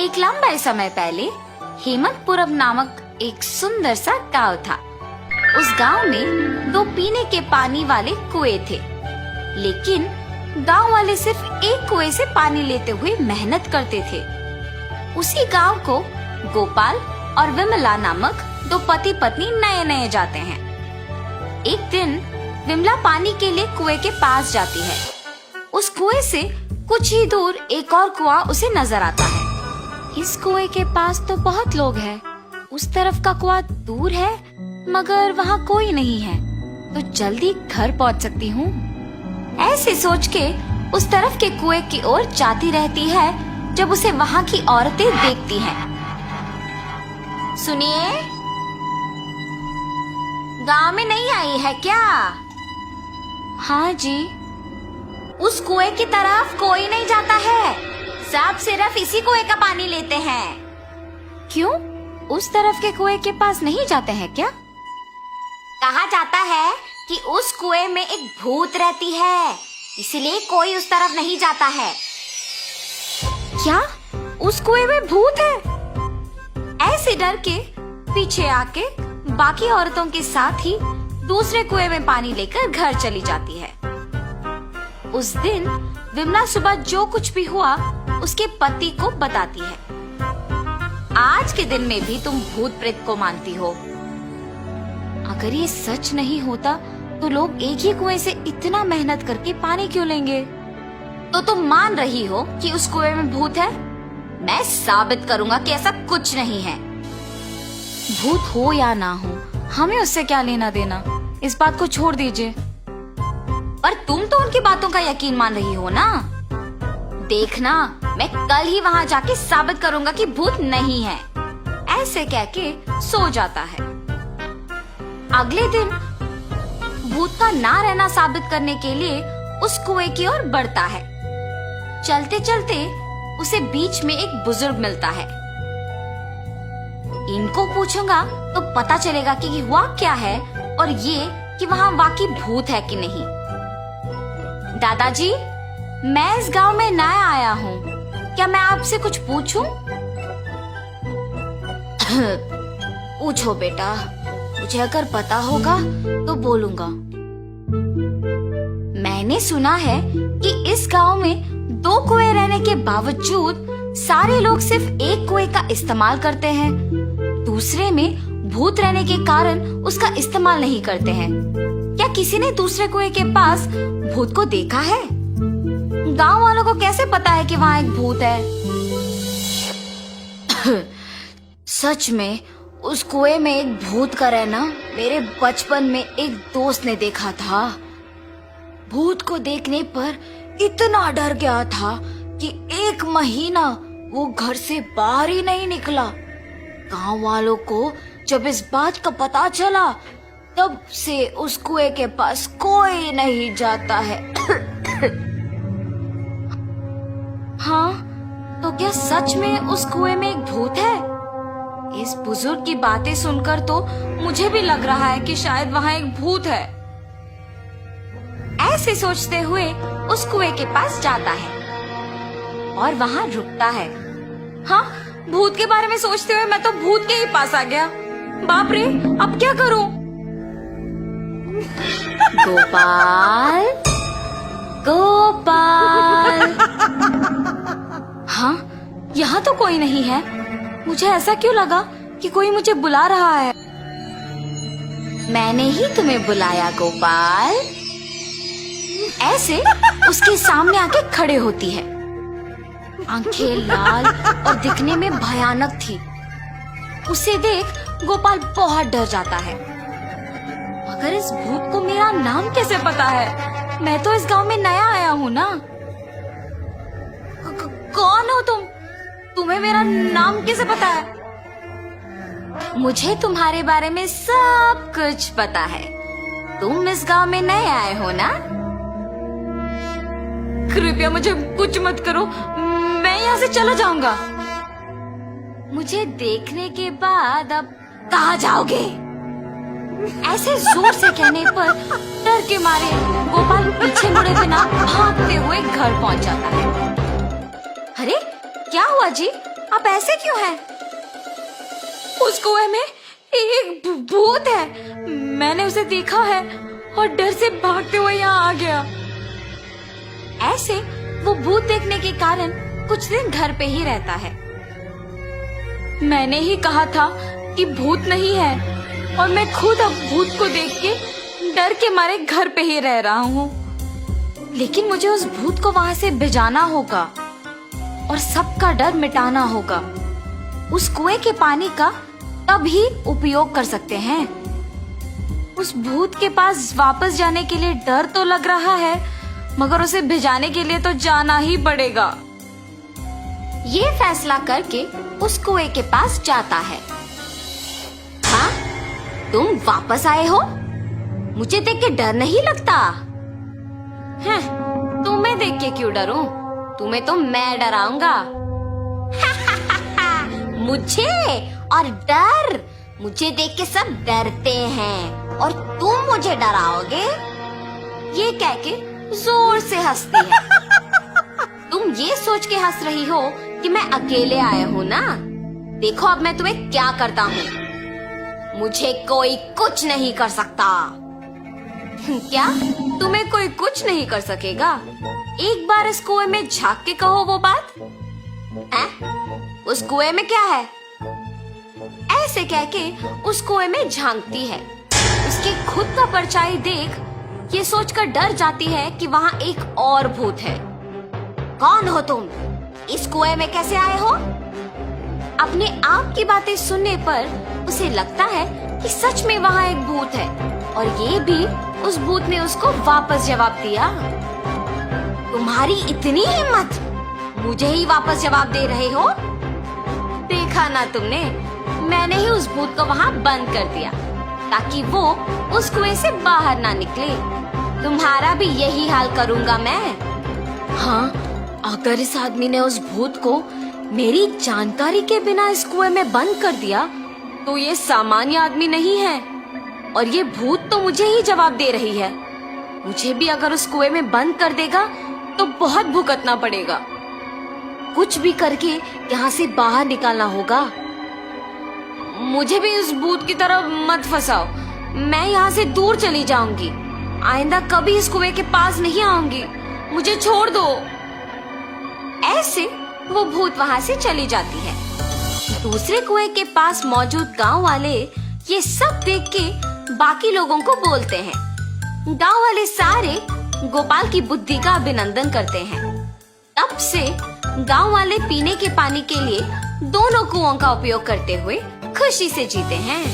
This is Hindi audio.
एक लंबे समय पहले हेमंतपुरम नामक एक सुंदर सा गांव था। उस गांव में 2 पीने के पानी वाले कुएं थे, लेकिन गांव वाले सिर्फ एक कुएं से पानी लेते हुए मेहनत करते थे। उसी गांव को गोपाल और विमला नामक 2 पति पत्नी नए नए जाते हैं। एक दिन विमला पानी के लिए कुएं के पास जाती है। उस कुएं से कुछ ही दूर एक और कुआं उसे नजर आता है। इस कुएं के पास तो बहुत लोग हैं, उस तरफ का कुआं दूर है मगर वहाँ कोई नहीं है, तो जल्दी घर पहुँच सकती हूँ। ऐसे सोच के उस तरफ के कुएं की ओर जाती रहती है जब उसे वहाँ की औरतें देखती हैं। सुनिए, गांव में नहीं आई है क्या? हाँ जी। उस कुएं की तरफ कोई नहीं जाता है, सब सिर्फ इसी कुएं का पानी लेते हैं। क्यों, उस तरफ के कुएं के पास नहीं जाते हैं क्या? कहा जाता है कि उस कुएं में एक भूत रहती है, इसलिए कोई उस तरफ नहीं जाता है। क्या उस कुएं में भूत है? ऐसे डर के पीछे आके बाकी औरतों के साथ ही दूसरे कुएं में पानी लेकर घर चली जाती है। उस दिन विमला सुबह जो कुछ भी हुआ उसके पति को बताती है। आज के दिन में भी तुम भूत प्रेत को मानती हो। अगर ये सच नहीं होता तो लोग एक ही कुएं से इतना मेहनत करके पानी क्यों लेंगे? तो तुम मान रही हो कि उस कुएं में भूत है? मैं साबित करूंगा कि ऐसा कुछ नहीं है। भूत हो या ना हो, हमें उससे क्या लेना देना, इस बात को छोड़ दीजिए। पर तुम तो उनकी बातों का यकीन मान रही हो ना? देखना, मैं कल ही वहाँ जाके साबित करूंगा कि भूत नहीं है। ऐसे कह के सो जाता है। अगले दिन भूत का ना रहना साबित करने के लिए उस कुएं की ओर बढ़ता है। चलते चलते उसे बीच में एक बुजुर्ग मिलता है। इनको पूछूंगा तो पता चलेगा कि हुआ क्या है और ये कि वहाँ वाकई भूत है कि नहीं। दादाजी, मैं इस गांव में नया आया हूँ, क्या मैं आपसे कुछ पूछूं? पूछो बेटा, मुझे अगर पता होगा तो बोलूंगा। मैंने सुना है कि इस गांव में 2 कुएं रहने के बावजूद सारे लोग सिर्फ एक कुएं का इस्तेमाल करते हैं, दूसरे में भूत रहने के कारण उसका इस्तेमाल नहीं करते हैं। क्या किसी ने दूसरे कुएं के पास भूत को देखा है? गांव वालों को कैसे पता है कि वहाँ एक भूत है? सच में उस कुएं में एक भूत का रहना मेरे बचपन में एक दोस्त ने देखा था। भूत को देखने पर इतना डर गया था कि 1 महीना वो घर से बाहर ही नहीं निकला। गांव वालों को जब इस बात का पता चला तब से उस कुएं के पास कोई नहीं जाता है। हाँ, तो क्या सच में उस कुएं में एक भूत है? इस बुजुर्ग की बातें सुनकर तो मुझे भी लग रहा है कि शायद वहाँ एक भूत है। ऐसे सोचते हुए उस कुएं के पास जाता है और वहाँ रुकता है। हाँ, भूत के बारे में सोचते हुए मैं तो भूत के ही पास आ गया। बाप रे, अब क्या करूं? गोपाल, गोपाल। हाँ, यहाँ तो कोई नहीं है। मुझे ऐसा क्यों लगा कि कोई मुझे बुला रहा है? मैंने ही तुम्हें बुलाया गोपाल। ऐसे उसके सामने आके खड़े होती है। आंखें लाल और दिखने में भयानक थी। उसे देख गोपाल बहुत डर जाता है। मगर इस भूत को मेरा नाम कैसे पता है? मैं तो इस गांव में नया आया हूँ ना। कौन हो तुम? तुम्हें मेरा नाम कैसे पता है? मुझे तुम्हारे बारे में सब कुछ पता है। तुम इस गांव में नए आए हो ना? कृपया मुझे कुछ मत करो, मैं यहाँ से चला जाऊंगा। मुझे देखने के बाद अब कहाँ जाओगे? ऐसे जोर से कहने पर डर के मारे गोपाल पीछे मुड़े बिना भागते हुए घर पहुंच जाता है। अरे क्या हुआ जी, आप ऐसे क्यों हैं? उस कुएं में एक भूत है। मैंने उसे देखा है और डर से भागते हुए यहाँ आ गया। ऐसे वो भूत देखने के कारण कुछ दिन घर पे ही रहता है। मैंने ही कहा था कि भूत नहीं है और मैं खुद अब भूत को देख के डर के मारे घर पे ही रह रहा हूँ। लेकिन मुझे उस भूत को वहां से भिजाना होगा और सबका डर मिटाना होगा। उस कुएं के पानी का तभी उपयोग कर सकते हैं। उस भूत के पास वापस जाने के लिए डर तो लग रहा है, मगर उसे भिजाने के लिए तो जाना ही पड़ेगा। ये फैसला करके उस कुएं के पास जाता है। हाँ, तुम वापस आए हो? मुझे देख के डर नहीं लगता? हैं, तुम्हें देख के क्यों डरूं? तुम्हें तो मैं डराऊंगा। मुझे और डर? मुझे देख के सब डरते हैं और तुम मुझे डराओगे? ये कह के जोर से हंसती है। तुम ये सोच के हंस रही हो कि मैं अकेले आया हूँ ना? देखो अब मैं तुम्हें क्या करता हूँ। मुझे कोई कुछ नहीं कर सकता। क्या? तुम्हें कोई कुछ नहीं कर सकेगा? एक बार इस कुएं में झांक के कहो वो बात। उस कुएं में क्या है? ऐसे कह के उस कुएं में झांकती है। उसके खुद का परछाई देख ये सोचकर डर जाती है कि वहाँ एक और भूत है। कौन हो तुम? इस कुएं में कैसे आए हो? अपने आप की बातें सुनने पर उसे लगता है कि सच में वहाँ एक भूत है और ये भी उस भूत ने उसको वापस जवाब दिया। तुम्हारी इतनी हिम्मत, मुझे ही वापस जवाब दे रहे हो? देखा ना तुमने, मैंने ही उस भूत को वहाँ बंद कर दिया ताकि वो उस कुएं से बाहर ना निकले। तुम्हारा भी यही हाल करूँगा मैं। हाँ, अगर इस आदमी ने उस भूत को मेरी जानकारी के बिना इस कुएं में बंद कर दिया तो ये सामान्य आदमी नहीं है और ये भूत तो मुझे ही जवाब दे रही है। मुझे भी अगर उस कुएं में बंद कर देगा तो बहुत भुगतना पड़ेगा। कुछ भी करके यहाँ से बाहर निकालना होगा। मुझे भी उस भूत की तरफ मत फंसाओ। मैं यहाँ से दूर चली जाऊंगी। आइंदा कभी इस कुएं के पास नहीं आऊंगी। मुझे छोड़ दो। ऐसे वो भूत वहाँ से चली जाती है। दूसरे कुएं के पास मौजूद गांव वाले ये सब देख के बाकी लोगों को बोलते हैं। गांव वाले सारे गोपाल की बुद्धि का अभिनंदन करते हैं। तब से गांव वाले पीने के पानी के लिए दोनों कुओं का उपयोग करते हुए खुशी से जीते हैं।